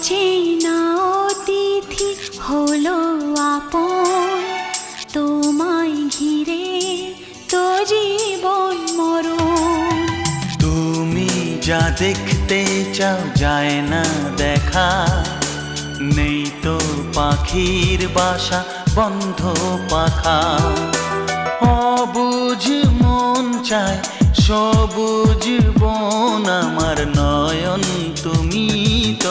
অচেনা অতিথি হলো আপন, তোমায় ঘিরে তো জীবন মরণ। তুমি যা দেখতে চাও যায় না দেখা, নেই তো পাখির বাসা বন্ধ পাখা। অবুঝ মন চায় সবুজ বন, আমার নয়ন তুমি তো